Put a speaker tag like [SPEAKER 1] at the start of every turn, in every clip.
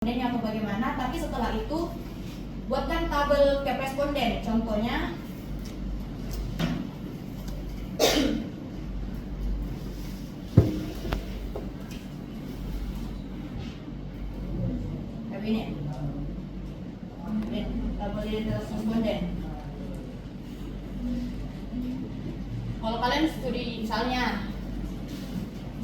[SPEAKER 1] respondennya atau bagaimana, tapi setelah itu buatkan tabel gap responden. Contohnya kayak ini. Tabel identitas responden. Kalau kalian studi misalnya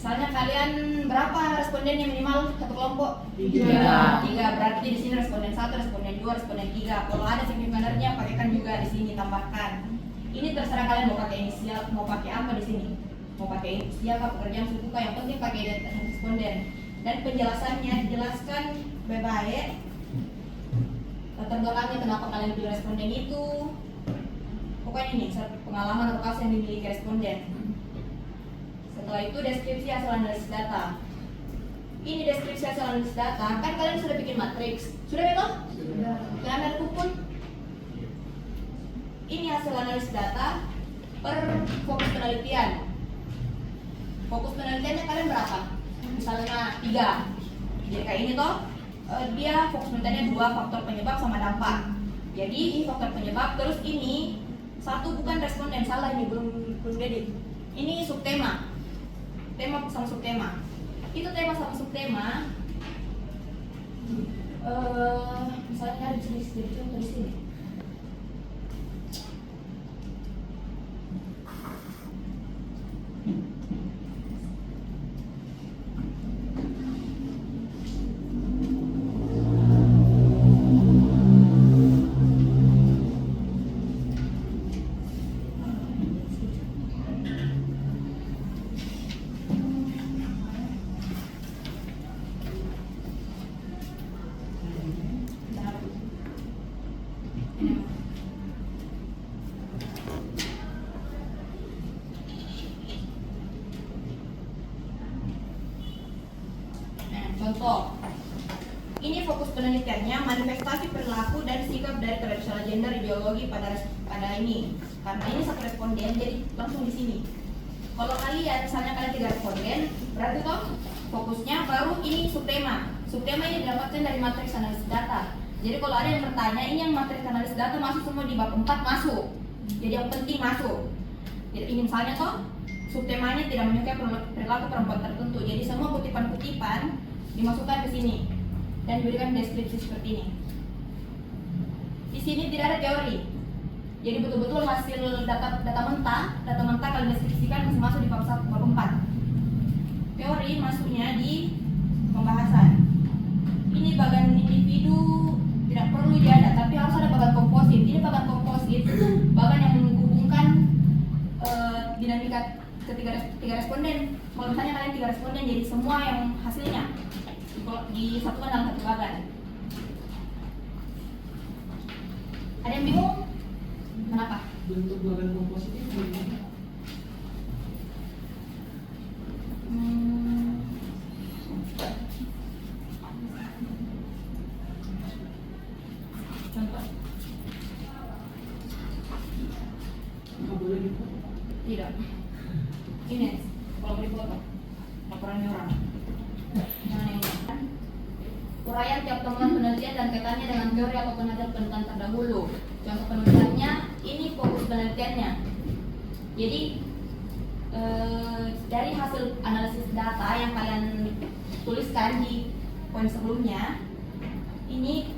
[SPEAKER 1] kalian berapa respondennya minimal satu kelompok? 3. Berarti di sini responden 1, responden 2, responden 3. Kalau ada signifikannya pakaikan juga di sini, tambahkan. Ini terserah kalian mau pakai inisial, mau pakai apa di sini. Mau pakai inisial kah, pekerjaan suku kah, yang penting pakai identitas responden. Dan penjelasannya dijelaskan baik-baik. Latar belakangnya kenapa kalian pilih responden itu. Pokoknya ini pengalaman atau kasus yang dimiliki responden. Setelah itu deskripsi hasil analisis data. Ini deskripsi hasil analisis data. Kan kalian sudah bikin matriks. Sudah betul? Sudah. Kalian ada kupon? Ini hasil analisis data per fokus penelitian. Fokus penelitiannya kalian berapa? Misalnya 3. Jadi kayak ini toh. Dia fokus penelitiannya 2, faktor penyebab sama dampak. Jadi ini faktor penyebab. Terus ini satu bukan responden, salah ini belum edit. Ini subtema. Tema sama subtema. Itu tema sama subtema. Misalnya ada di sini, contoh di sini. Contoh, ini fokus penelitiannya manifestasi perilaku dan sikap dari tradisional gender ideologi pada ini. Karena ini satu responden, jadi langsung di sini. Kalau kalian, misalnya kalian 3 responden, berarti toh fokusnya baru ini subtema. Subtema ini didapatkan dari matriks analisis data. Jadi kalau ada yang bertanya, ini yang matriks analisis data masuk semua di bab 4 masuk. Jadi yang penting masuk. Jadi ini misalnya toh subtemanya tidak menyukai perilaku perempuan tertentu. Jadi semua kutipan-kutipan dimasukkan ke sini dan diberikan deskripsi seperti ini. Di sini tidak ada teori. Jadi betul-betul hasil data mentah kalian deskripsikan masih masuk di bab 1, bab 4. Teori masuknya di pembahasan. Ini bagan individu tidak perlu ada, tapi harus ada bagan komposit. Ini bagan komposit, bagan yang menghubungkan dinamika ketiga responden. Kalau misalnya kalian 3 responden, jadi semua yang hasilnya disatukan dalam satu bagan. Ada yang bingung? Kenapa?
[SPEAKER 2] Bentuk bagan komposit itu bagaimana?
[SPEAKER 1] Contoh?
[SPEAKER 2] Nggak boleh gitu?
[SPEAKER 1] Tidak. Ini kalau beri foto laporannya orang. Jangan yang ini. Uraian tiap temuan penelitian dan kaitannya dengan teori ataupun hasil penelitian terdahulu. Contoh penelitiannya, ini fokus penelitiannya. Jadi dari hasil analisis data yang kalian tuliskan di poin sebelumnya, ini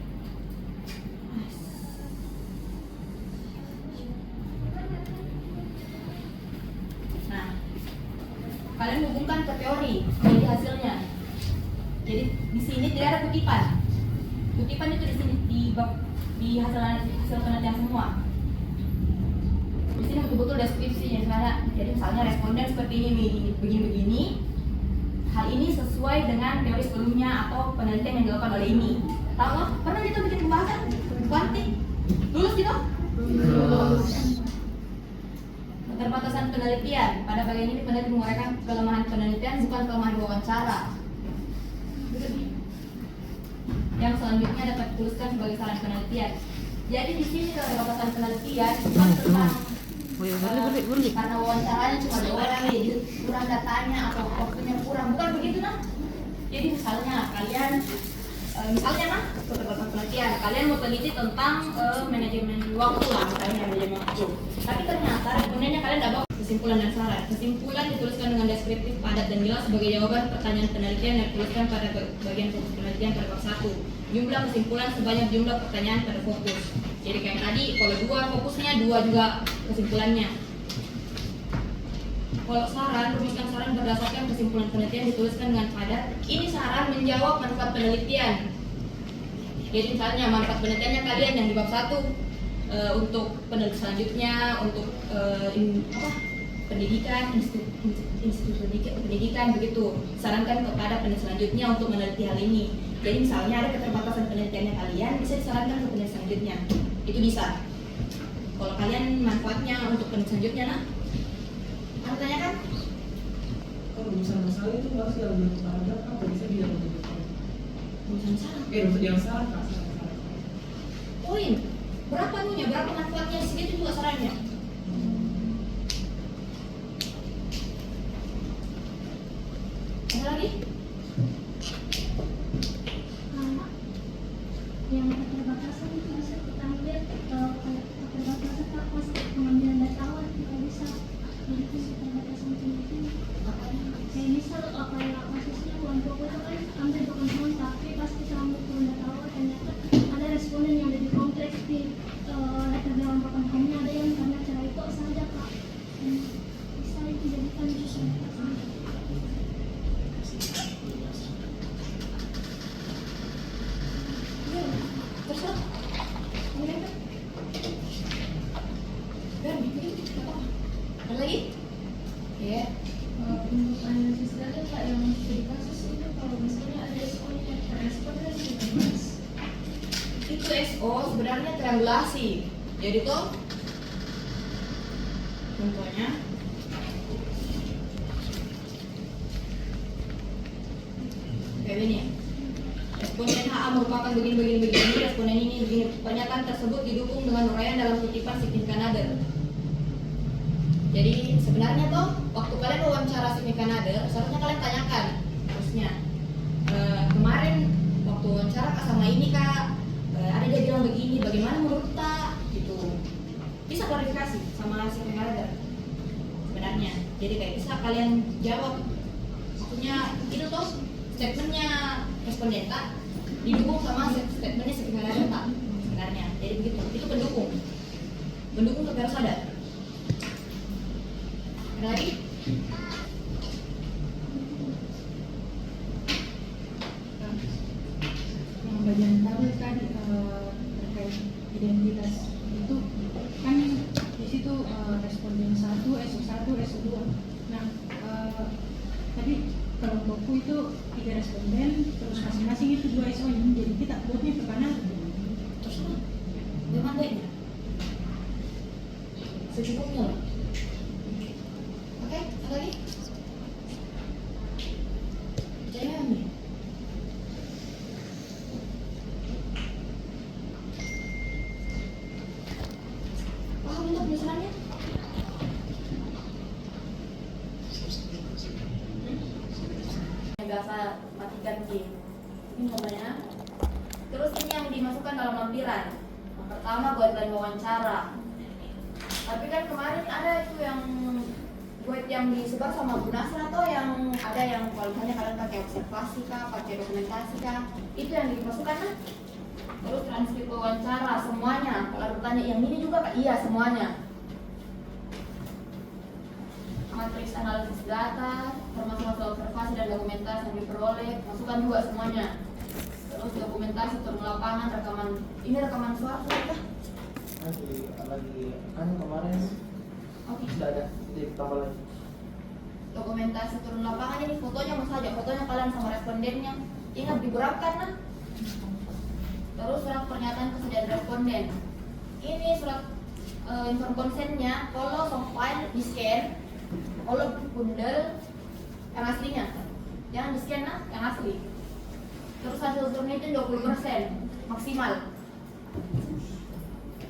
[SPEAKER 1] kalian hubungkan ke teori, jadi hasilnya. Jadi di sini tidak ada kutipan. Kutipan itu di sini di hasil penelitian semua. Di sini betul-betul deskripsinya misalnya. Jadi misalnya responden seperti ini, begini-begini. Hal ini sesuai dengan teori sebelumnya atau penelitian yang dilakukan oleh ini. Tahu nggak? Pernah kita bikin pembahasan kuantik? Lulus gitu? Lulus. Keterbatasan penelitian. Pada bagian ini peneliti menguraikan kelemahan penelitian, bukan kelemahan wawancara. Yang selanjutnya dapat dituliskan sebagai kesalahan penelitian. Jadi di sini keterbatasan penelitian bukan tentang karena wawancaranya cuma 2 orang, jadi kurang datanya atau waktunya kurang, bukan begitu nah. Jadi misalnya kalian misalnya nah, keterbatasan penelitian, kalian mau teliti tentang manajemen waktu lah, misalnya manajemen waktu. Tapi ternyata respondennya kalian dapat kesimpulan dan saran. Kesimpulan dituliskan dengan deskriptif, padat dan jelas sebagai jawaban pertanyaan penelitian yang dituliskan pada bagian fokus penelitian pada bab 1. Jumlah kesimpulan sebanyak jumlah pertanyaan pada fokus. Jadi kayak tadi, kalau 2 fokusnya, 2 juga kesimpulannya. Kalau saran, rumuskan saran berdasarkan kesimpulan penelitian dituliskan dengan padat. Ini saran menjawab manfaat penelitian. Jadi misalnya manfaat penelitiannya kalian yang di bab 1 untuk penelitian selanjutnya, untuk pendidikan, institusi pendidikan begitu. Sarankan kepada penelitian selanjutnya untuk meneliti hal ini. Jadi misalnya ada keterbatasan penelitiannya kalian, bisa disarankan ke penelitian selanjutnya. Itu bisa. Kalau kalian manfaatnya untuk penelitian selanjutnya, nah, apa tanyakan?
[SPEAKER 2] Kalau rumusan masalah itu harus dalam bentuk paragraf apa bisa tidak bentuk
[SPEAKER 1] Rumusan saran.
[SPEAKER 2] rumusan yang salah kak, salah.
[SPEAKER 1] Poin. Berapa anunya? Berapa manfaatnya? Segitu juga sarannya. Ada lagi?
[SPEAKER 3] Yang keterbatasan itu bisa kita lihat keterbatasan pas pengambilan data awal nggak bisa itu keterbatasan penelitian. Kayak misal kayak kasusnya uang pokok itu kan ambil bukan semua tapi pas kita ambil turun data awal ternyata ada responden yang lebih kompleks di letter dalam papan ada yang karena cara itu saja kak. Dan bisa dijadikan keterbatasan.
[SPEAKER 1] Terserah. Kemudian kan? Biar bikin apa? Ada lagi? Ya.
[SPEAKER 3] Untuk analisis data kak yang studi kasus itu kalau misalnya ada SO yang responden
[SPEAKER 1] Itu SO sebenarnya triangulasi. Jadi tuh contohnya kayak ini ya. Responden HA merupakan begini, responden ini begini. Pernyataan tersebut didukung dengan uraian dalam kutipan signifikan other. Jadi sebenarnya tuh waktu kalian wawancara signifikan other, seharusnya kalian tanyakan terusnya kemarin waktu wawancara kak sama ini kak, ada dia bilang begini, bagaimana menurut tak? Gitu. Bisa klarifikasi sama signifikan other sebenarnya. Jadi kayak bisa kalian jawab. Maksudnya itu tuh statementnya responden tak didukung sama statementnya signifikan other tak sebenarnya. Jadi begitu. Itu pendukung. Pendukung tapi harus ada. Ada lagi?
[SPEAKER 4] Yang bagian tabel tadi terkait identitas itu kan di situ responden 1, SO1, SO2. Nah, tadi kalau buku itu 3 responden, terus masing-masing itu 2 SO nya. Jadi kita buatnya ke kanan.
[SPEAKER 1] Terus gimana deh? Secukupnya. Oke, ada lagi? Jangan nih. Paham untuk penyusunannya? Biasa matikan G. Ini namanya. Terus ini yang dimasukkan dalam lampiran. Yang pertama guideline wawancara. Tapi kan kemarin ada itu yang guide yang disebar sama Bu Nasra atau yang ada yang kalau misalnya kalian pakai observasi kah, pakai dokumentasi kah, itu yang dimasukkan kan? Terus transkrip wawancara semuanya. Kalau bertanya yang ini juga kak, iya semuanya. Matriks analisis data, termasuk hasil observasi dan dokumentasi yang diperoleh, masukkan juga semuanya. Terus dokumentasi turun lapangan, rekaman, ini rekaman suara kah?
[SPEAKER 5] lagi kan kemarin
[SPEAKER 1] Oke.
[SPEAKER 5] sudah ada ditambah lagi.
[SPEAKER 1] Dokumentasi turun lapangan ini fotonya mas saja, fotonya kalian sama respondennya. Ingat diberatkan nah. Terus surat pernyataan kesediaan responden. Ini surat inform konsennya, kalau soft file di scan, kalau bundel yang aslinya, jangan di scan nah, yang asli. Terus hasil turunnya itu 20% maksimal.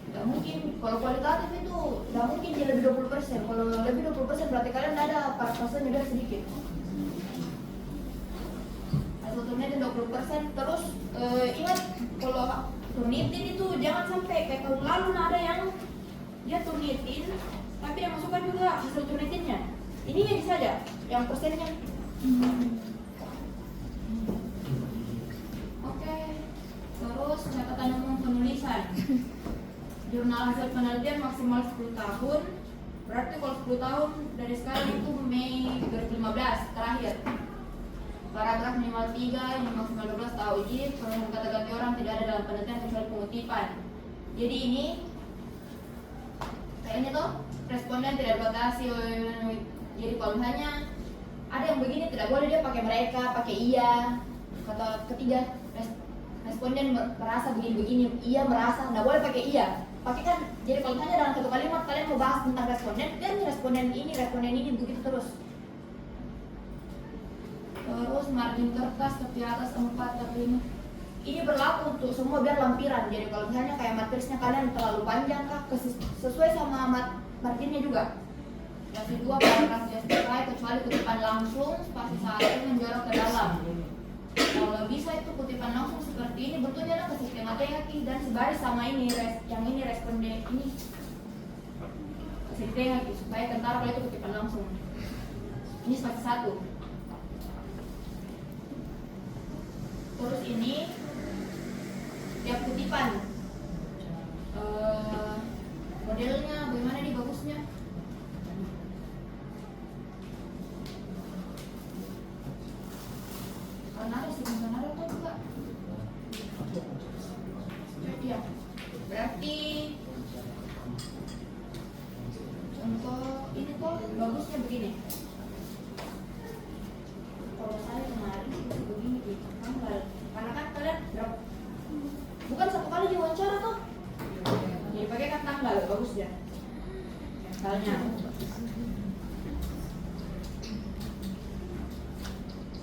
[SPEAKER 1] Tidak mungkin, kalau kualitatif itu tidak mungkin dia lebih 20%. Kalau lebih 20% berarti kalian tidak ada parafrasenya udah sedikit. Hasil Turnitin 20%. Terus ingat kalau turnitin itu jangan sampai kayak tahun lalu ada yang dia turnitin tapi dia masukkan juga hasil turnitinnya. Ini aja saja yang persennya. Oke. Terus catatan umum penulisan. Jurnal hasil penelitian maksimal 10 tahun. Berarti kalau 10 tahun dari sekarang itu Mei 2015 terakhir. Paragraf minimal 3, ini maksimal 12 tahu izin. Penulisan kata ganti orang tidak ada dalam penelitian kecuali pengutipan. Jadi ini kayaknya tuh responden tidak dibatasi. Jadi kalau misalnya ada yang begini tidak boleh dia pakai mereka, pakai iya. Kata ketiga, responden merasa begini-begini, iya merasa, nggak boleh pakai iya. Pakai kan, jadi kalau misalnya dalam satu kalimat kalian mau bahas tentang responden, dan responden ini, begitu terus. Terus margin kertas tepi atas 4 tepi 5. Ini berlaku untuk semua biar lampiran. Jadi kalau misalnya kayak matrisnya kalian terlalu panjang kah, sesuai sama marginnya juga. Spasi 2 paragraf justify kecuali kutipan langsung, spasi 1 menjorok ke dalam. Kalau bisa itu kutipan langsung seperti ini, bentuknya ada ke sistem matematik dan sebaris sama ini, yang ini responden ini sistem supaya kentara kalau itu kutipan langsung. Ini spasi 1. Terus ini tiap kutipan modelnya bagaimana nih bagusnya? Karena ada sih ada kok juga. Jadi ya, berarti untuk ini kok bagusnya begini. Kalau saya kemarin itu begini di tanggal, karena kan kalian bukan satu kali diwawancara tuh, jadi pakai kan tanggal bagus ya. Misalnya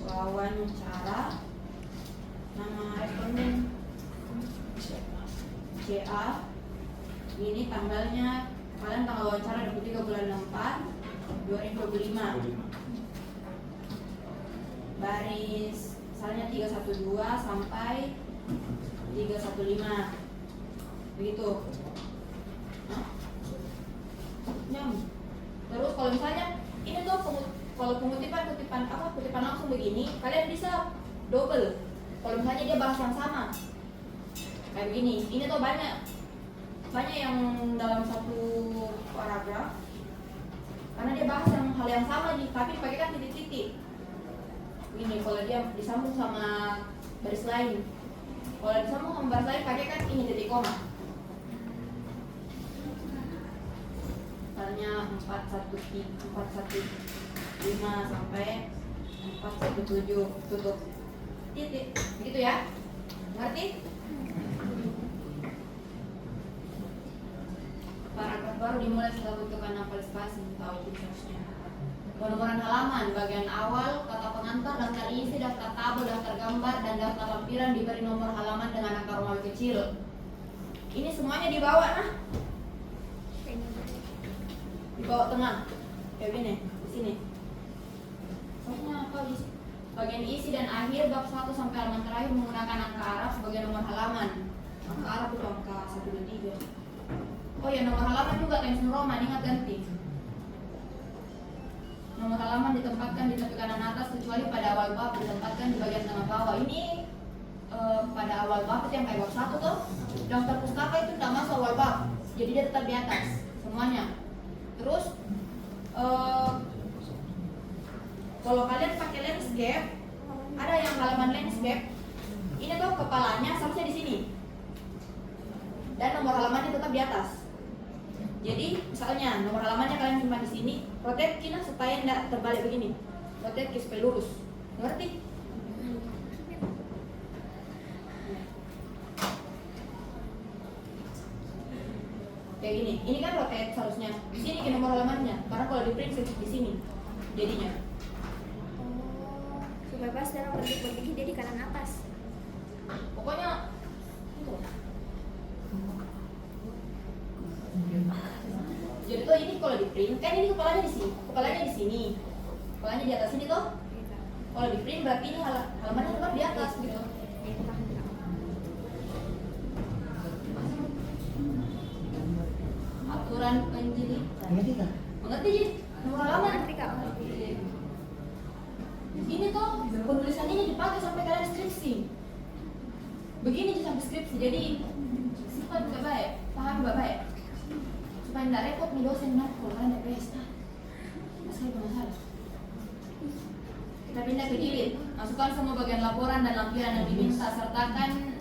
[SPEAKER 1] wawancara, nama responden CA, ini tanggalnya kalian tanggal wawancara 23 bulan 4 2025. Baris misalnya 312 sampai 315 begitu. Terus kalau misalnya ini tuh kalau kutipan langsung begini, kalian bisa double. Kalau misalnya dia bahas yang sama kayak begini, ini tuh banyak yang dalam satu paragraf karena dia bahas hal yang sama nih, tapi pakai kan titik-titik. Ini kalau dia disambung sama baris lain, kalau disambung sama baris lain pakai kan ini titik koma. Misalnya 415 sampai 417 tutup titik, begitu ya? Ngerti? Paragraf baru dimulai setelah bentukan apel spasi tahu tulisnya. Penomoran halaman bagian awal, kata pengantar, daftar isi, daftar tabel, daftar gambar, dan daftar lampiran diberi nomor halaman dengan angka Romawi kecil. Ini semuanya di bawah nah. Di bawah tengah. Kayak gini, di sini. Soalnya apa isi? Bagian isi dan akhir bab 1 sampai halaman terakhir menggunakan angka Arab sebagai nomor halaman. Angka Arab itu angka 1, 2, 3. Oh ya, nomor halaman juga Times New Roman, ingat ganti. Nomor halaman ditempatkan di tepi kanan atas kecuali pada awal bab ditempatkan di bagian tengah bawah. Ini pada awal bab itu yang kayak bab 1 tuh. Daftar pustaka itu tidak masuk awal bab, jadi dia tetap di atas semuanya. Terus kalau kalian pakai landscape, ada yang halaman landscape. Ini tuh kepalanya seharusnya di sini, dan nomor halamannya tetap di atas. Jadi misalnya nomor halamannya kalian simpan di sini, rotate kina supaya tidak terbalik begini. Rotate ke supaya lurus. Ngerti? Kayak gini. Ini kan rotate seharusnya di sini ke nomor halamannya. Karena kalau di print di sini jadinya.
[SPEAKER 3] Supaya pas dalam bentuk dia di kanan atas.
[SPEAKER 1] Pokoknya itu. Jadi tuh ini kalau di print kan ini kepalanya di sini, kepalanya di sini, kepalanya di atas sini tuh. Kalau di print berarti ini halamannya paragraf di atas gitu. Aturan penyidikan. Mengerti Ji? Nomor halaman. Ini tuh penulisan ini dipakai sampai kalian skripsi. Begini Ji sampai skripsi. Jadi sifat gak baik, paham gak baik. Supaya nggak repot nih dosen nanti kalau kalian DPS. Saya bermasalah. Kita pindah ke jilid. Masukkan semua bagian laporan dan lampiran yang diminta, sertakan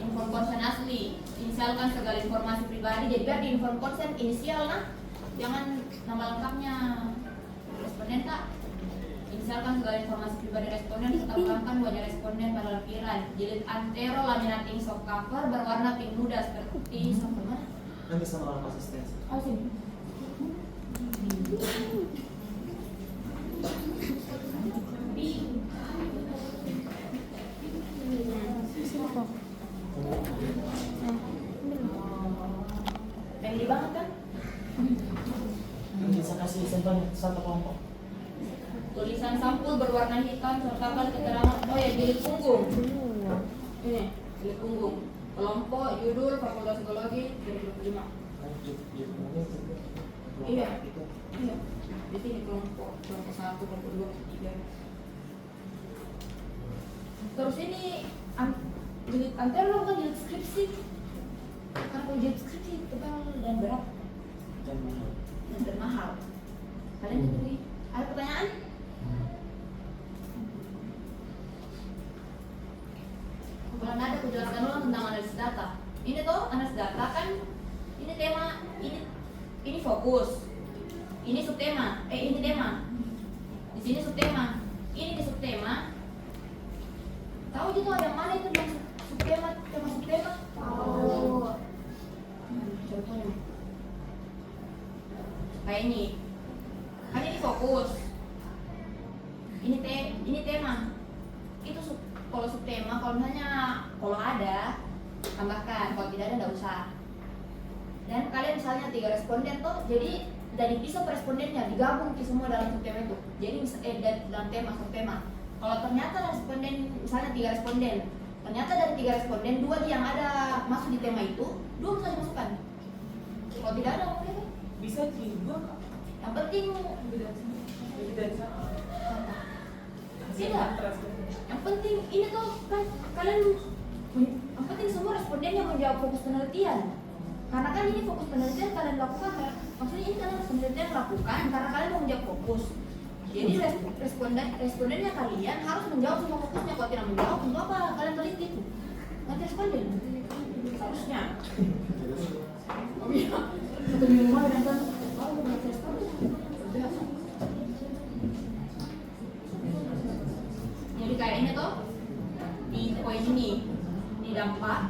[SPEAKER 1] inform konsen asli. Inisialkan segala informasi pribadi. Jadi biar di inform konsen inisial jangan nama lengkapnya responden Kak. Inisialkan segala informasi pribadi responden serta ulangkan wajah responden pada lampiran. Jilid antero laminating soft cover berwarna pink muda seperti soft mana?
[SPEAKER 5] Nanti sama orang asistensi.
[SPEAKER 1] Oh sini. Pendek banget kan?
[SPEAKER 5] Bisa kasih sampel satu kelompok.
[SPEAKER 1] Tulisan sampul berwarna hitam sertakan keterangan. Oh ya, jilid punggung. Ini jilid punggung. Kelompok, judul, fakultas psikologi 2025. Iya. Iya. Di sini kelompok 1, kelompok 2, 3. Terus ini jilid antero kan jilid skripsi. Karena kalau jilid skripsi tebal dan berat dan mahal. Kalian jadi ada pertanyaan? Kalau ada aku jelaskan ulang tentang analisis data. Ini tuh analisis data kan ini tema, ini fokus. Ini subtema, ini tema. Di sini subtema. Ini di subtema. Tahu gitu yang mana itu yang subtema, tema subtema? Tahu. Contohnya. Kayak ini. Kan ini fokus. Ini tema. Itu kalau subtema, kalau misalnya kalau ada tambahkan, kalau tidak ada enggak usah. Dan kalian misalnya 3 responden tuh, jadi dari pisau respondennya digabung semua dalam subtema itu. Jadi dalam tema subtema. Kalau ternyata responden misalnya 3 responden, ternyata dari 3 responden 2 yang ada masuk di tema itu, 2 bisa dimasukkan. Kalau tidak ada boleh kan?
[SPEAKER 2] Bisa juga Kak.
[SPEAKER 1] Yang penting tidak. Yang penting ini tuh kan kalian yang penting semua respondennya menjawab fokus penelitian. Karena kan ini fokus penelitian kalian lakukan kan? Maksudnya ini kalian penelitian lakukan karena kalian mau menjawab fokus. Jadi respondennya kalian harus menjawab semua fokusnya. Kalau tidak menjawab, untuk apa kalian teliti itu? Nanti responden seharusnya. Oh iya, satu minggu malu dan kan kalau udah responden biasa. Jadi kayak ini tuh di poin ini didampak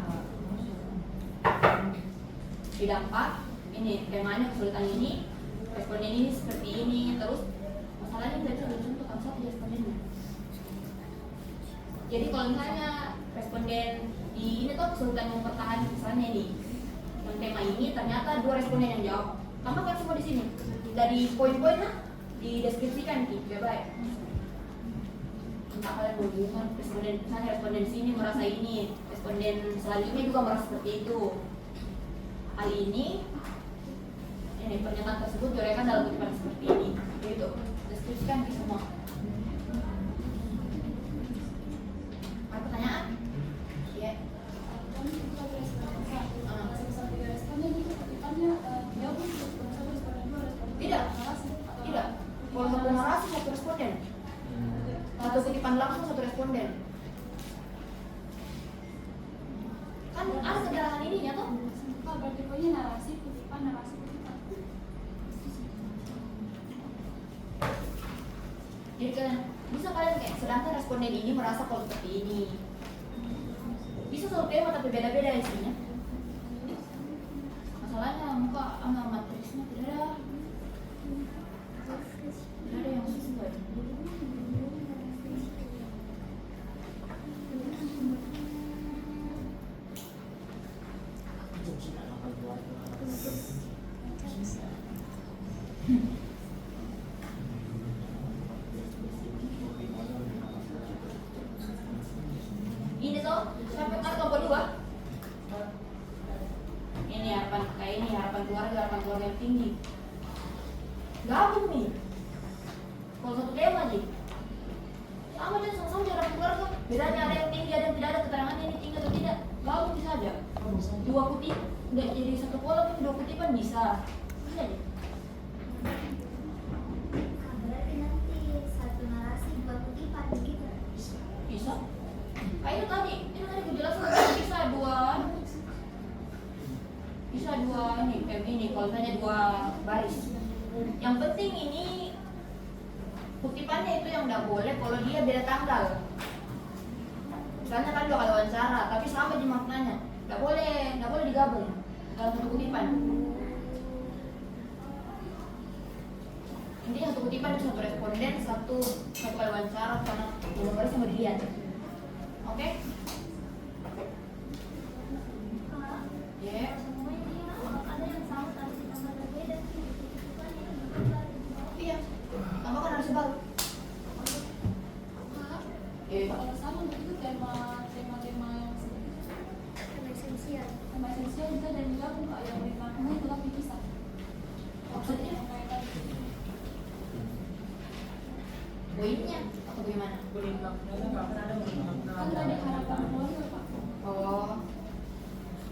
[SPEAKER 1] ini temanya kesulitan ini, responden ini seperti ini, terus masalahnya berarti belum tentu kamu satu respondennya. Jadi kalau misalnya responden di ini tuh kesulitan mempertahankan misalnya ini yang tema ini ternyata 2 responden yang jawab, tambahkan semua di sini dari poin-poinnya dideskripsikan gitu, baik. Entah kalian berhubungan responden, misalnya responden sini merasa ini, responden selanjutnya juga merasa seperti itu. Kali ini pernyataan tersebut diuraikan dalam kutipan seperti ini, gitu. Deskripsikan ke semua. Ada pertanyaan? Iya. Tidak. Kalau satu narasi 1 responden. Satu kutipan langsung 1 responden. Kan ada sederhana ininya tuh.
[SPEAKER 3] Berarti pokoknya narasi, kutipan.
[SPEAKER 1] Jadi kan bisa kalian kayak sedangkan responden ini merasa kalau seperti ini. Bisa satu tema tapi beda-beda isinya. Masalahnya muka sama matrisnya tidak ada yang sesuai. harapan keluarga yang tinggi. Gabung nih. Kalau satu tema aja. Sama aja sama-sama di harapan keluarga. Bedanya ada yang tinggi, ada yang tidak ada keterangannya ini tinggi atau tidak. Gabung bisa aja. Dua kutip, nggak jadi satu kolom, dua kutipan bisa. Bisa aja.
[SPEAKER 3] Berarti nanti satu narasi dua kutipan gitu.
[SPEAKER 1] Bisa. Kayak itu tadi gue jelasin bisa dua ini kalau misalnya dua baris. Yang penting ini kutipannya itu yang nggak boleh kalau dia beda tanggal. Misalnya kan dua kali wawancara tapi sama di maknanya, nggak boleh digabung dalam satu kutipan. Intinya satu kutipan itu satu responden, satu kali wawancara karena dua baris yang mau dilihat. Oke? Ya.
[SPEAKER 3] Semuanya dia ada yang sama tapi ditambah berbeda sih.
[SPEAKER 1] Iya. Tambahkan harus baru.
[SPEAKER 4] Kalau sama itu tema-tema yang
[SPEAKER 3] Esensial.
[SPEAKER 4] tema esensial juga dan juga yang maknanya tetap dipisah.
[SPEAKER 1] Maksudnya? Poinnya atau bagaimana?
[SPEAKER 2] Boleh maknanya nggak akan ada makna.
[SPEAKER 4] Kan tadi harapan keluarga Pak.
[SPEAKER 1] Oh,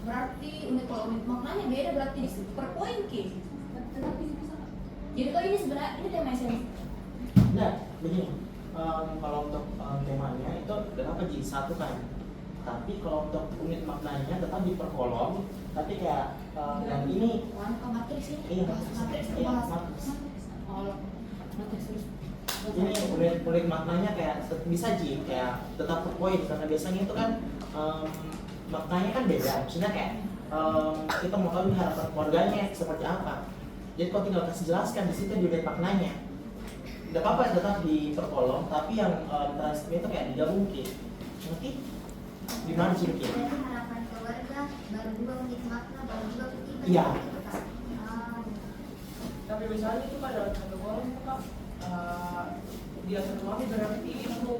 [SPEAKER 1] berarti kalau unit maknanya beda berarti per poin ki.
[SPEAKER 4] Tetap dipisah.
[SPEAKER 1] Jadi kalau ini sebenarnya ini tema esensi.
[SPEAKER 5] Nah, begini. Kalau untuk temanya itu tetap jadi satu kan. Tapi kalau untuk unit maknanya tetap diperkolom. Tapi kayak yang ini
[SPEAKER 1] Matriks ini.
[SPEAKER 5] iya
[SPEAKER 1] Matriks
[SPEAKER 5] iya
[SPEAKER 1] bahas.
[SPEAKER 5] matriks.
[SPEAKER 1] Oh, matriks terus.
[SPEAKER 5] Ini unit maknanya kayak bisa Ji, kayak tetap per poin karena biasanya itu kan maknanya kan beda. Maksudnya kayak kita mau tahu harapan keluarganya seperti apa. Jadi kalau tinggal kasih jelaskan di situ di unit maknanya. Tidak apa-apa tetap diperkolom, tapi yang transkrip itu kayak digabungin. Nanti gimana sih bikin?
[SPEAKER 3] Jadi harapan keluarga baru juga unit makna baru juga kutipan.
[SPEAKER 5] Iya.
[SPEAKER 2] Tapi misalnya itu pada satu kolom itu Kak, dia satu lagi berarti itu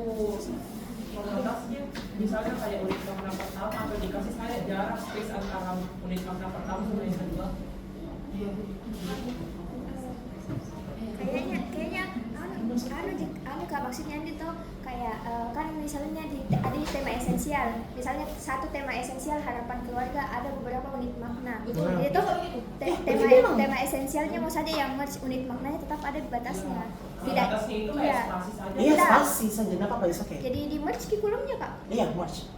[SPEAKER 2] konotasinya misalnya kayak unit makna pertama atau dikasih saya jarak space antara unit makna pertama sama yang kedua.
[SPEAKER 3] Kayaknya anu Kak, maksudnya itu kayak kan misalnya ada tema esensial, misalnya satu tema esensial harapan keluarga ada beberapa unit makna.
[SPEAKER 1] Betul.
[SPEAKER 3] Jadi itu
[SPEAKER 1] Betul.
[SPEAKER 3] tema esensialnya mau saja yang merge, unit maknanya tetap ada di batasnya. Tidak,
[SPEAKER 2] Batasnya itu kayak
[SPEAKER 3] iya.
[SPEAKER 2] spasi saja.
[SPEAKER 5] Iya,
[SPEAKER 3] Tidak.
[SPEAKER 5] spasi saja, nggak apa-apa, bisa kayak.
[SPEAKER 3] Jadi di merge di kolomnya Kak.
[SPEAKER 5] Iya, match.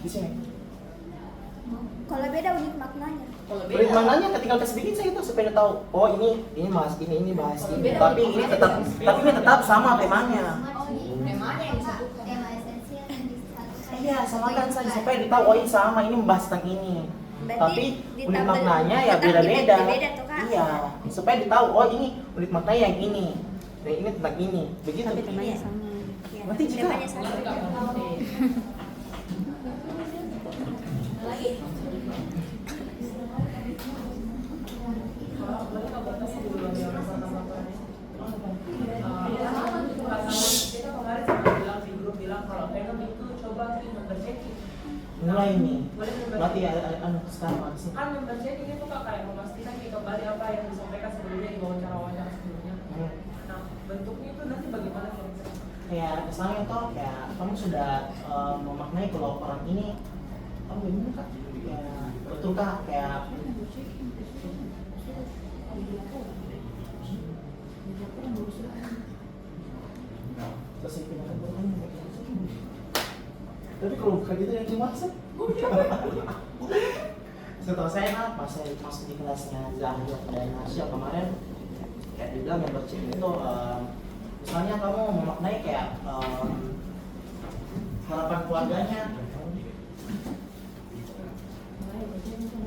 [SPEAKER 5] Di sini.
[SPEAKER 3] Kalau beda unit maknanya.
[SPEAKER 1] Kalau
[SPEAKER 5] Unit maknanya ketika kasih bikin saya itu supaya tahu, oh ini bahas ini bahas
[SPEAKER 1] Kalau
[SPEAKER 5] ini.
[SPEAKER 1] beda
[SPEAKER 5] Tapi
[SPEAKER 1] unit
[SPEAKER 5] ini
[SPEAKER 1] maknanya
[SPEAKER 5] tetap ini tetap sama temanya.
[SPEAKER 1] temanya yang disebutkan.
[SPEAKER 3] Tema esensial yang disatukan.
[SPEAKER 5] Iya, samakan saja supaya ditahu oh ini sama, ini membahas tentang ini.
[SPEAKER 3] Berarti
[SPEAKER 5] Tapi unit
[SPEAKER 3] ditambah-
[SPEAKER 5] maknanya ya
[SPEAKER 3] tetap
[SPEAKER 5] beda-beda.
[SPEAKER 3] beda tuh, Kak.
[SPEAKER 5] Iya, supaya ditahu oh ini unit maknanya yang ini. Dan ini tentang ini. Begitu.
[SPEAKER 3] Tapi temanya sama. Iya,
[SPEAKER 5] Nanti jika-
[SPEAKER 3] temanya sama.
[SPEAKER 1] Lagi?
[SPEAKER 2] Boleh nggak batasnya dulu yang sama-sama? Kita kemarin sempat bilang di grup kalau pengen itu coba member checking.
[SPEAKER 5] Mulai nih.
[SPEAKER 2] Boleh member
[SPEAKER 5] Berarti
[SPEAKER 2] checking.
[SPEAKER 5] anu sekarang sih.
[SPEAKER 2] Kan member checking itu Kak kayak memastikan kembali apa yang disampaikan sebelumnya di wawancara sebelumnya. Nah bentuknya itu nanti bagaimana kira-kira?
[SPEAKER 5] Kayak kesannya toh kayak kamu sudah memaknai kalau orang ini kamu gimana Kak? Ya, betul Kak kayak selesai pindahan pertanyaan. Tapi kalau bukan itu yang dimaksud, setahu saya apa saya masuk di kelasnya Zahir dan Nasya kemarin kayak dibilang yang bercek itu misalnya kamu memaknai kayak harapan keluarganya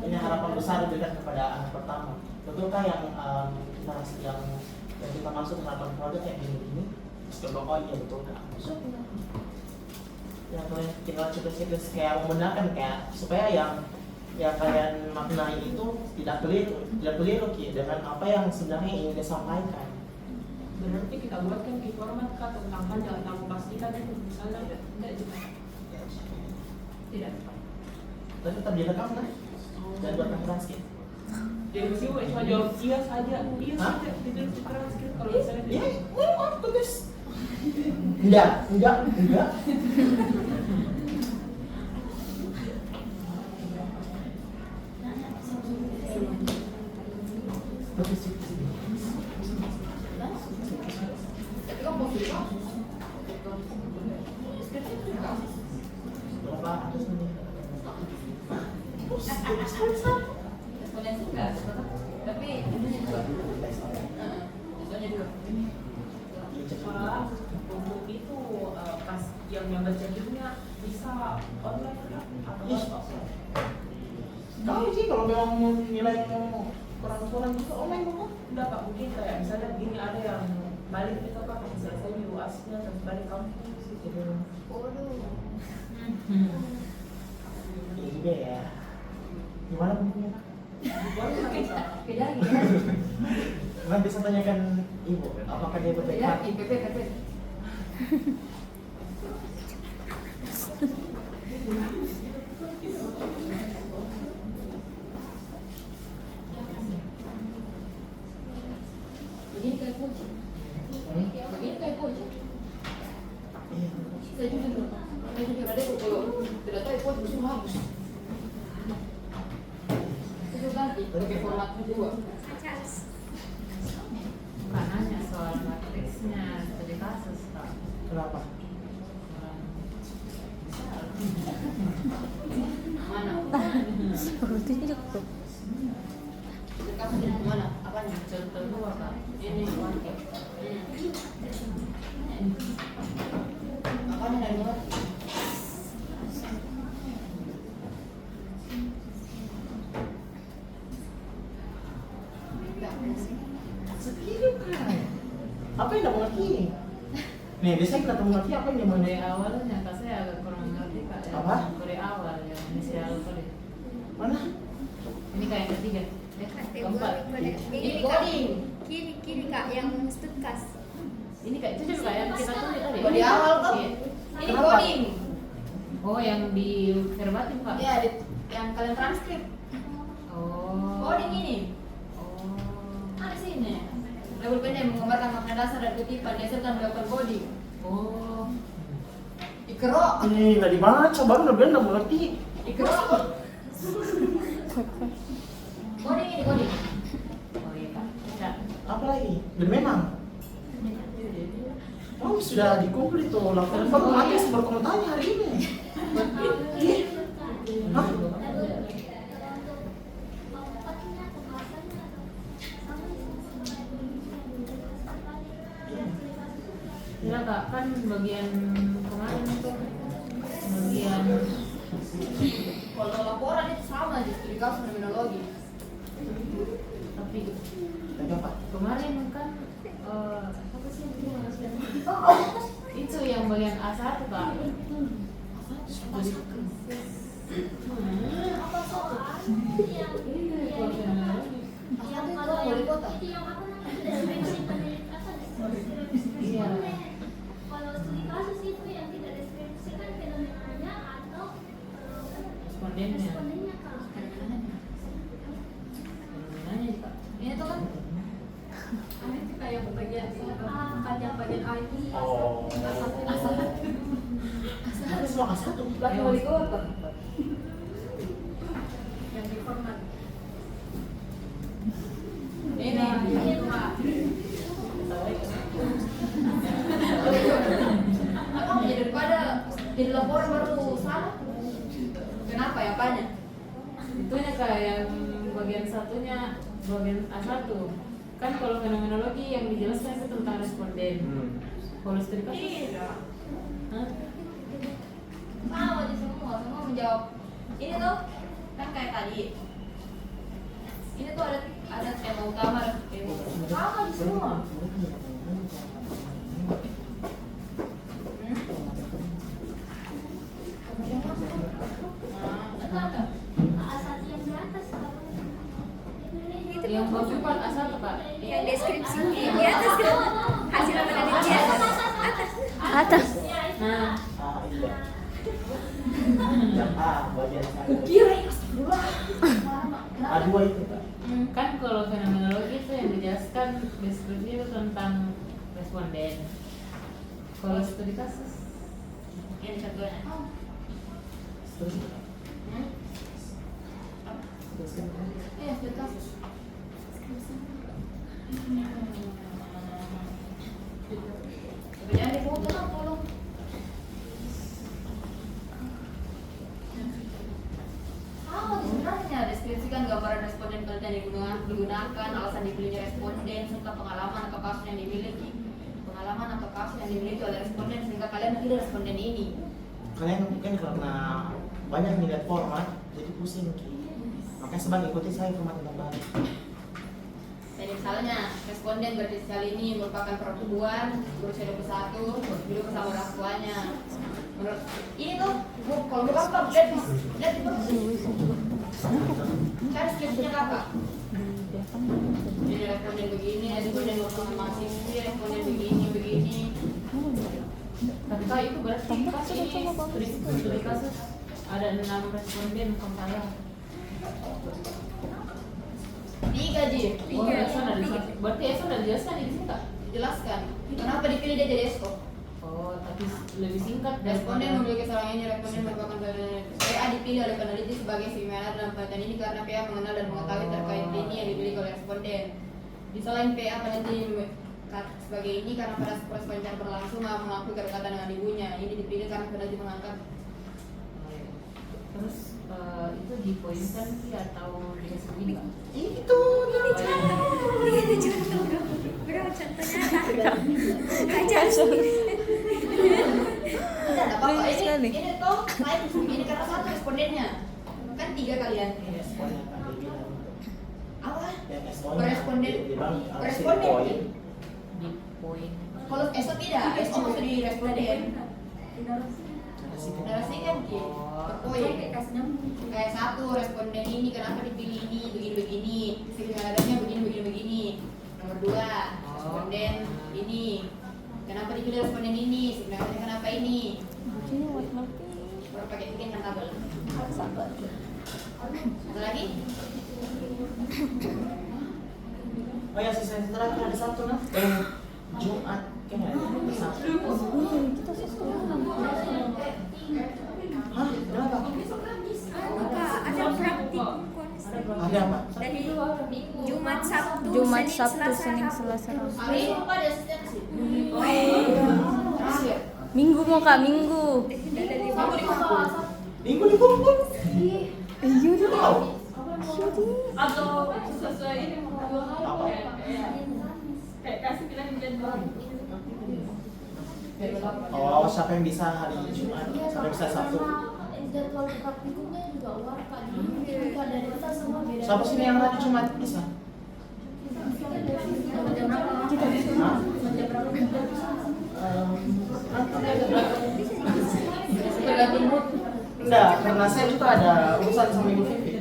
[SPEAKER 5] ini harapan besar diberikan kepada anak pertama. Betulkah yang narasi yang kita maksud harapan keluarga kayak gini terus oh iya betul Kak. Ya kalian tinggal checklist kayak membenarkan kayak supaya yang kalian maknai itu tidak keliru dengan apa yang sebenarnya ingin disampaikan.
[SPEAKER 2] Berarti kita buatkan di format Kak tentang panjang tentang memastikan itu misalnya enggak juga.
[SPEAKER 1] Tidak.
[SPEAKER 5] Tapi tetap direkam kan? Dan buatkan transkrip.
[SPEAKER 2] Jadi mesti gue cuma jawab iya saja, iya
[SPEAKER 5] Hah?
[SPEAKER 2] saja. Tidak transkrip kalau misalnya
[SPEAKER 5] Ya,
[SPEAKER 2] dia.
[SPEAKER 5] tugas. Enggak.
[SPEAKER 1] Tapi kan posisi kasus.
[SPEAKER 5] Berapa atas ini?
[SPEAKER 1] Respondensi enggak, tapi ini juga. Soalnya juga.
[SPEAKER 2] Malah untuk itu pas yang berjadinya bisa online kan atau
[SPEAKER 5] Ih.
[SPEAKER 2] offline?
[SPEAKER 5] Tahu sih kalau memang nilai kurang juga online kok.
[SPEAKER 2] Enggak Pak, mungkin kayak misalnya gini ada yang balik itu Pak, selesai di UAS-nya terus balik kampus gitu.
[SPEAKER 5] Iya juga ya. Gimana bukunya?
[SPEAKER 2] Boleh nggak bisa?
[SPEAKER 1] Beda lagi.
[SPEAKER 5] Nanti saya tanyakan ibu, apakah dia
[SPEAKER 1] Beda
[SPEAKER 5] bertekad?
[SPEAKER 1] lagi, PP. Begini kayak kunci. Begini kayak kunci.
[SPEAKER 5] Iya.
[SPEAKER 1] Saya jujur ada kalau tidak tahu kunci musuh habis. Itu ganti pakai format kedua.
[SPEAKER 6] Bukan hanya soal matriksnya, studi kasus Pak.
[SPEAKER 5] Kenapa?
[SPEAKER 1] Mana? Kamu di mana? Apanya?
[SPEAKER 6] Contoh dua Pak.
[SPEAKER 1] Ini. Apanya dari mana?
[SPEAKER 5] Segini kan. Apa yang tidak mengerti ini? Nih, biasanya kita tahu mengerti apa yang dia
[SPEAKER 6] Kode
[SPEAKER 5] mengerti.
[SPEAKER 6] awalnya Kak saya agak kurang mengerti Kak. Ya.
[SPEAKER 5] Apa?
[SPEAKER 6] Kode awal yang inisial kode.
[SPEAKER 5] Mana?
[SPEAKER 6] Ini kayak yang ketiga. Keempat.
[SPEAKER 1] Ini coding.
[SPEAKER 3] Kiri kak yang stukas.
[SPEAKER 6] Ini kayak itu juga kayak yang kita tulis tadi.
[SPEAKER 1] Kode awal kok.
[SPEAKER 6] Iya.
[SPEAKER 1] Ini
[SPEAKER 5] Kenapa?
[SPEAKER 1] coding.
[SPEAKER 6] Oh, yang di verbatim Pak.
[SPEAKER 1] Ya, yang kalian transkrip.
[SPEAKER 6] Oh.
[SPEAKER 1] Coding ini.
[SPEAKER 6] Oh.
[SPEAKER 1] Ada sini. Label pendek menggambarkan makna dasar dan kutipan dihasilkan melakukan coding.
[SPEAKER 6] Oh.
[SPEAKER 1] Ikro.
[SPEAKER 5] Ini nggak dibaca, baru udah bilang nggak mengerti.
[SPEAKER 1] Ikro. Coding ini coding.
[SPEAKER 6] Oh iya Kak. Bisa.
[SPEAKER 5] Apa lagi? Dan memang. Oh, sudah dikumpul itu. Laporan baru mati baru kamu tanya hari ini. Ih. Hah?
[SPEAKER 6] Iya Kak, kan bagian kemarin itu bagian
[SPEAKER 1] Kalau laporan itu sama aja studi kasus kriminologi.
[SPEAKER 6] tapi
[SPEAKER 5] Tanya apa?
[SPEAKER 6] kemarin kan apa sih itu maksudnya? Itu yang bagian A1 Kak.
[SPEAKER 3] Apa soal yang
[SPEAKER 6] Ini kriminologi.
[SPEAKER 1] Yang kalau wali kota.
[SPEAKER 3] itu yang apa namanya deskripsi penelitian
[SPEAKER 6] Iya.
[SPEAKER 3] kalau studi kasus itu yang tidak deskripsikan fenomenanya atau
[SPEAKER 6] Respondennya.
[SPEAKER 3] respondennya kak.
[SPEAKER 6] Nanya Kak.
[SPEAKER 1] Ini tuh kan
[SPEAKER 7] Itu kayak bagian bagian A itu
[SPEAKER 5] Oh. Apa semua A1?
[SPEAKER 1] lagi wali kota.
[SPEAKER 7] yang di format.
[SPEAKER 1] Ini. Apa ya daripada jadi laporan baru salah? Kenapa ya apanya?
[SPEAKER 6] Itunya kayak yang bagian satunya bagian A1. Kan kalau fenomenologi yang dijelaskan itu tentang responden. Kalau studi kasus.
[SPEAKER 1] Iya.
[SPEAKER 6] Hah?
[SPEAKER 1] Sama aja semua menjawab. Ini tuh kan kayak tadi. Ini tuh ada tema utama, ada tema sama aja semua.
[SPEAKER 3] A1 yang di atas kalau
[SPEAKER 6] Yang bawah cepat A1 Kak.
[SPEAKER 7] Yang deskripsi di atas kan hasil penelitian atas.
[SPEAKER 6] Nah,
[SPEAKER 5] Ah, iya. Yang A, bagian A.
[SPEAKER 1] Kira ya, astagfirullah.
[SPEAKER 5] A2 itu, Kak.
[SPEAKER 6] kalau fenomenologi itu yang dijelaskan deskripsi itu tentang responden. Kalau studi kasus
[SPEAKER 1] Yang satunya.
[SPEAKER 5] Terus
[SPEAKER 1] Iya, studi kasus. Jangan difoto lah, tolong. Sebenarnya deskripsikan gambaran responden penelitian yang digunakan, alasan dipilihnya responden, serta pengalaman atau kasus yang dimiliki. Pengalaman atau kasus yang dimiliki oleh responden sehingga kalian memilih responden ini.
[SPEAKER 5] kalian mungkin karena banyak melihat format jadi pusing Ki. Makanya sebab ikuti saya format yang baru.
[SPEAKER 1] Jadi misalnya responden berarti kali ini merupakan perempuan berusia 21, hidup bersama orang tuanya. Menurut ini tuh, kalau bukan apa, lihat cari skripsinya kakak. Jadi responden begini, responden merupakan mahasiswi, responden begini.
[SPEAKER 6] tapi kalau itu berarti pas ini studi kasus ada 6 responden kompiler.
[SPEAKER 1] 3 Ji.
[SPEAKER 6] Oh, berarti Eson udah dijelaskan di sini kak?
[SPEAKER 1] Jelaskan. Kenapa dipilih dia jadi ESCO?
[SPEAKER 6] Oh, tapi lebih singkat
[SPEAKER 1] Responden memiliki seorang ini, responden merupakan PA dipilih oleh peneliti sebagai seminar dalam penelitian ini karena PA mengenal dan mengetahui terkait ini yang dipilih oleh responden. Di selain PA peneliti sebagai ini karena pada proses wawancara berlangsung mengakui kedekatan dengan ibunya. Ini dipilih karena peneliti mengangkat.
[SPEAKER 6] Terus itu dipoinkan sih atau dikasih link nggak?
[SPEAKER 5] Itu
[SPEAKER 7] Ini contoh bro. Bro contohnya kaca
[SPEAKER 1] Tidak ada apa-apa.
[SPEAKER 7] Baik sekali.
[SPEAKER 1] Ini tuh saya begini karena satu respondennya. Kan 3 kalian.
[SPEAKER 5] responnya kan dibilang.
[SPEAKER 1] Apa?
[SPEAKER 5] Ya, responnya
[SPEAKER 1] Beresponden.
[SPEAKER 5] dibilang harus
[SPEAKER 1] Beresponden.
[SPEAKER 5] dipoin.
[SPEAKER 6] Di poin.
[SPEAKER 1] Kalau ESO tidak, ESO masih di responden. Narasikan Ki. Berpoin. Kayak satu responden ini kenapa dipilih ini begini sebenarnya begini. Nomor 2 responden ini kenapa dipilih responden ini sebenarnya kenapa ini. Baru pakai bikin kan tabel. Ada lagi?
[SPEAKER 5] Oh ya, sisa terakhir ada satu nah. Jumat kayaknya ada satu. Hah? Kenapa?
[SPEAKER 7] ada praktikum
[SPEAKER 5] Ada apa?
[SPEAKER 7] dari Jumat Sabtu Senin Selasa Rabu.
[SPEAKER 1] Hari ini Pak ada asistensi. Terakhir.
[SPEAKER 7] Minggu mau kak minggu.
[SPEAKER 1] Kamu di mana?
[SPEAKER 5] Minggu dikumpul.
[SPEAKER 7] Iya deh.
[SPEAKER 5] Tahu?
[SPEAKER 2] Atau sesuai ini mau
[SPEAKER 5] Apa?
[SPEAKER 2] kayak kasih bilang jadwal.
[SPEAKER 5] Oh, siapa yang bisa hari Jumat? Siapa yang bisa Sabtu?
[SPEAKER 8] Jadwal praktikumnya juga luar kak, jadi dari kita semua beda.
[SPEAKER 5] Siapa sih yang hari Jumat bisa? Hah?
[SPEAKER 1] Tergantung mood.
[SPEAKER 5] Enggak, karena saya juga ada urusan sama Ibu Vivi.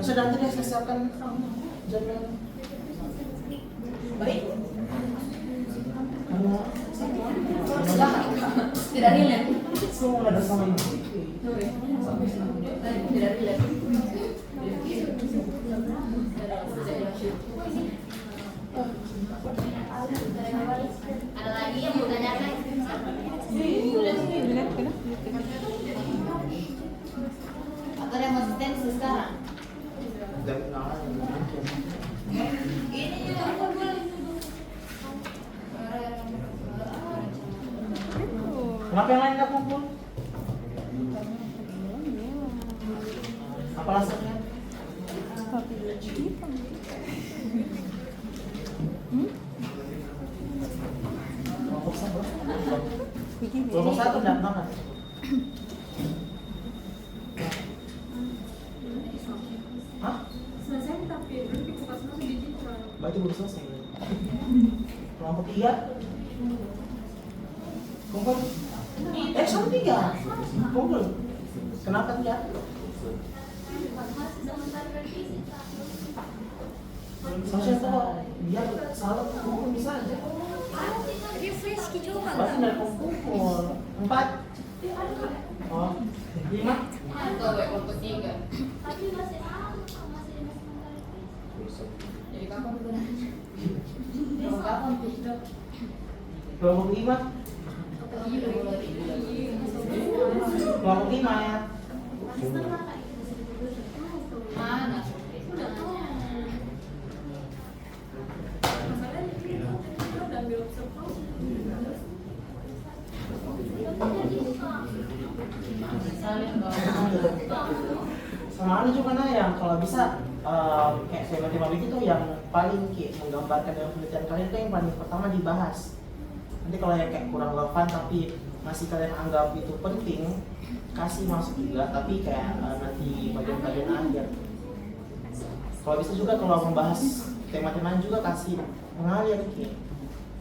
[SPEAKER 5] Sudah nanti saya siapkan jadwal.
[SPEAKER 1] Baik.
[SPEAKER 5] Karena
[SPEAKER 1] Silakan. Tidak relate.
[SPEAKER 5] semua ada sama Ibu Vivi.
[SPEAKER 1] Tidak relate. Ada lagi yang mau tanyakan? Atau ada yang mau asistensi sekarang?
[SPEAKER 5] Dan kenalan yang mungkin.
[SPEAKER 1] Ini juga boleh.
[SPEAKER 5] Kenapa yang lain nggak kumpul? Apa alasannya? Kelompok satu. Kelompok satu dan mana? Hah?
[SPEAKER 2] Selesai tapi berarti bukan semua di situ.
[SPEAKER 5] Baca belum selesai. Kelompok 3. Kumpul. Sama 3. Kumpul. Kenapa tidak? Sosial tuh biar salah kumpul bisa aja.
[SPEAKER 7] Refresh coba.
[SPEAKER 5] Bahkan dari kumpul 4. Oh, 5?
[SPEAKER 1] Atau kelompok 3.
[SPEAKER 8] Tapi masih masih
[SPEAKER 1] Jadi kapan gunanya? Kalau kapan itu?
[SPEAKER 5] Kelompok 5? Kelompok 5 ya?
[SPEAKER 1] Mana?
[SPEAKER 2] Masalahnya kita udah ambil observasi.
[SPEAKER 5] Sama ada juga nah yang kalau bisa kayak matematika itu yang paling kayak menggambarkan dalam penelitian kalian itu yang paling pertama dibahas. Nanti kalau yang kayak kurang relevan tapi masih kalian anggap itu penting, kasih masuk juga tapi kayak nanti bagian-bagian akhir. Kalau bisa juga kalau membahas tema-tema juga kasih mengalir kayak.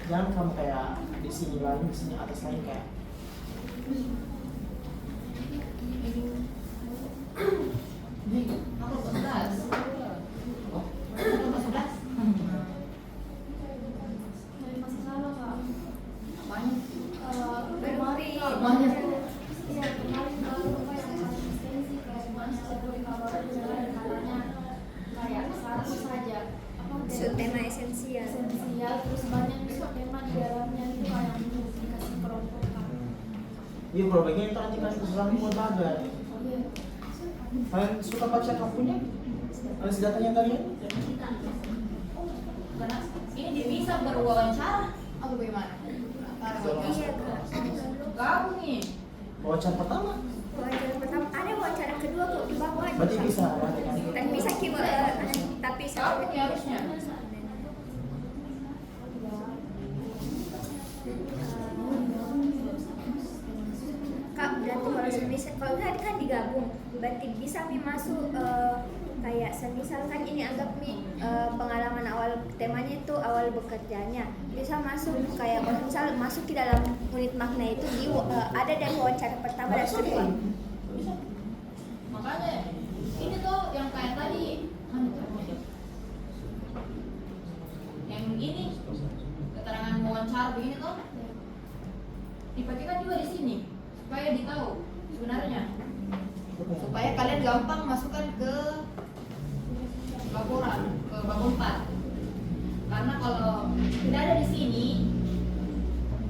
[SPEAKER 5] Jangan kamu kayak di sini lain, di sini atas lain kayak.
[SPEAKER 1] Aku 11. Oh, aku 11.
[SPEAKER 8] dari masa lalu kak.
[SPEAKER 1] Banyak.
[SPEAKER 8] Kemarin iya kemarin kalau yang konsistensi kayak banyak sekali kabar katanya kayak satu saja
[SPEAKER 7] Subtema esensial.
[SPEAKER 8] esensial terus banyak tema di dalamnya itu kayak dikasih kelompokkan.
[SPEAKER 5] Iya, kalau bagian itu nanti kasih usulan buat baga.
[SPEAKER 8] Iya.
[SPEAKER 5] Kalian suka baca kapunya? Ada datanya kalian?
[SPEAKER 1] Karena ini dia bisa berwawancara atau bagaimana?
[SPEAKER 7] Iya kak.
[SPEAKER 1] Kamu nih.
[SPEAKER 5] Wawancara pertama?
[SPEAKER 7] Wawancara pertama ada wawancara kedua kok di bawah.
[SPEAKER 5] Berarti bisa nanti kan?
[SPEAKER 7] Dan bisa kita tapi
[SPEAKER 1] Kamu nih harusnya.
[SPEAKER 7] Kak, berarti kalau semisal kalau tadi kan digabung, berarti bisa mi masuk kayak semisal kan ini anggap mi pengalaman awal temanya itu awal bekerjanya bisa masuk kayak kalau misal masuk ke dalam unit makna itu ada dari wawancara pertama dan kedua.
[SPEAKER 1] Makanya ini tuh yang kayak tadi yang ini keterangan wawancara begini tuh dipakai juga di sini supaya ditahu sebenarnya supaya kalian gampang masukkan ke laporan ke bab 4 karena kalau tidak ada di sini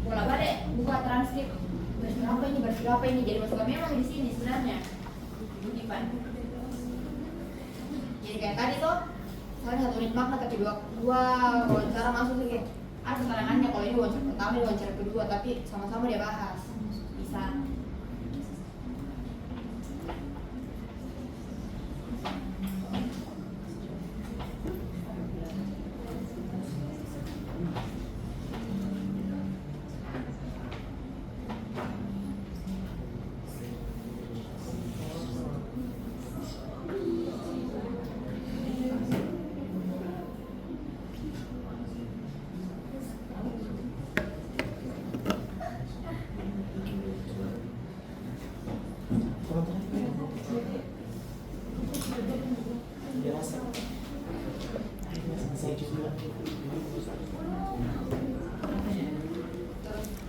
[SPEAKER 1] bola balik buka transkrip berapa ini jadi masukkan memang di sini sebenarnya Ipan. Jadi kayak tadi tuh soalnya satu unit makna tapi dua wawancara masuk lagi ada keterangannya kalau ini wawancara pertama ini wawancara kedua tapi sama-sama dia bahas bisa.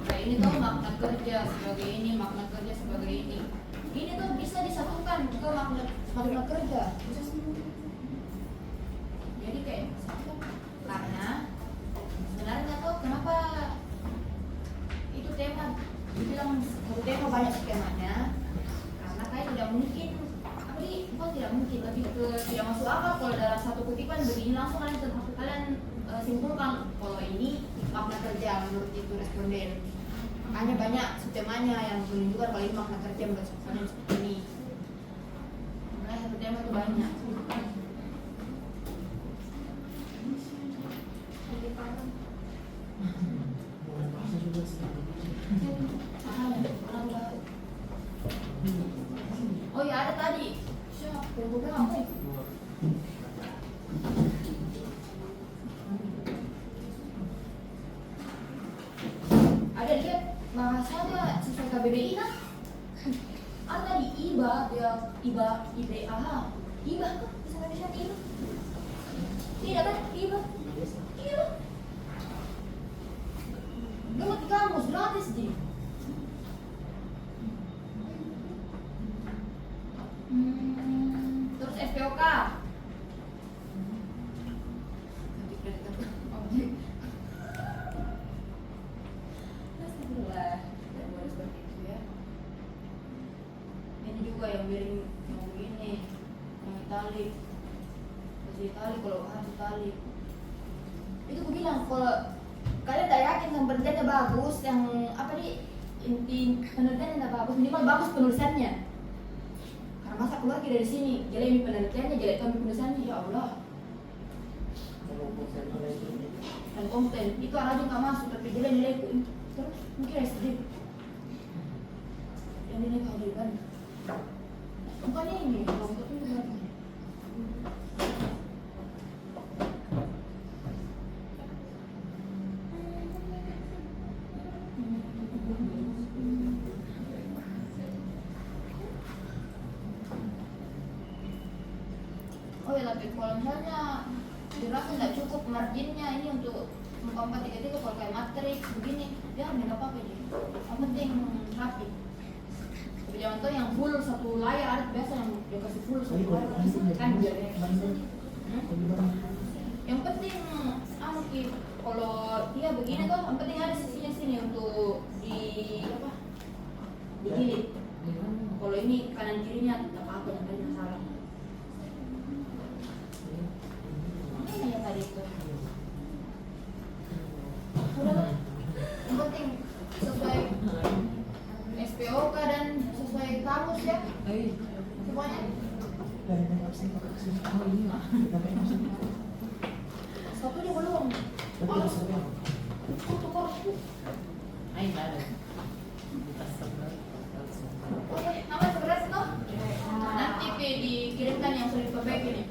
[SPEAKER 1] Nah ini tuh makna kerja sebagai ini, makna kerja sebagai ini. Ini tuh bisa disatukan ke makna kerja. Jadi kayak karena sebenarnya tuh kenapa itu tema dibilang satu tema banyak skemanya karena kayak tidak mungkin bukan tidak mungkin tapi tidak masuk akal kalau dalam satu kutipan begini langsung kalian simpulkan kalau ini makna kerja menurut itu responden. Makanya banyak subtemanya yang menunjukkan kalau ini makna kerja menurut responden seperti ini. Makanya satu tema itu banyak. Oh ya ada tadi. Siapa yang bukan apa? Ada lihat bahasanya siswa KBBI kan? Ada di IBA IBA kan? Bisa Indonesia IBA? Tidak kan? IBA. Dapat di kamus gratis jadi. juga yang miring yang begini, yang italik, baju italik kalau harus italik. Itu aku bilang kalau kalian gak yakin yang penelitiannya bagus, yang apa nih inti penelitiannya bagus, minimal bagus penulisannya. Karena masa keluar dari sini, jelek penelitiannya, jelek penulisannya, ya Allah. Dan konten itu aja nggak masuk, tapi jelek nilaiku terus mungkin SD. Yang nilai kehadirkan. Bukan ini, kelompok itu berapa? Oh ya, tapi kalau misalnya dirasa nggak cukup marginnya ini untuk 433 kalau kayak matrix begini, ya nggak apa-apa aja. Yang penting rapi. Tapi jangan tuh yang full satu layar, ada biasa yang dia kasih full satu layar kan jadi yang penting kalau dia begini tuh yang penting ada sisinya sini untuk di apa dijilid. Kalau ini kanan kirinya tetap apa yang ada masalah. Ya tadi itu udah yang penting sesuai SPOK dan sesuai kamus ya semuanya. Satu dia belum tutup korku. Oke, nama sebelas tuh nanti dikirimkan yang sudah diperbaiki nih.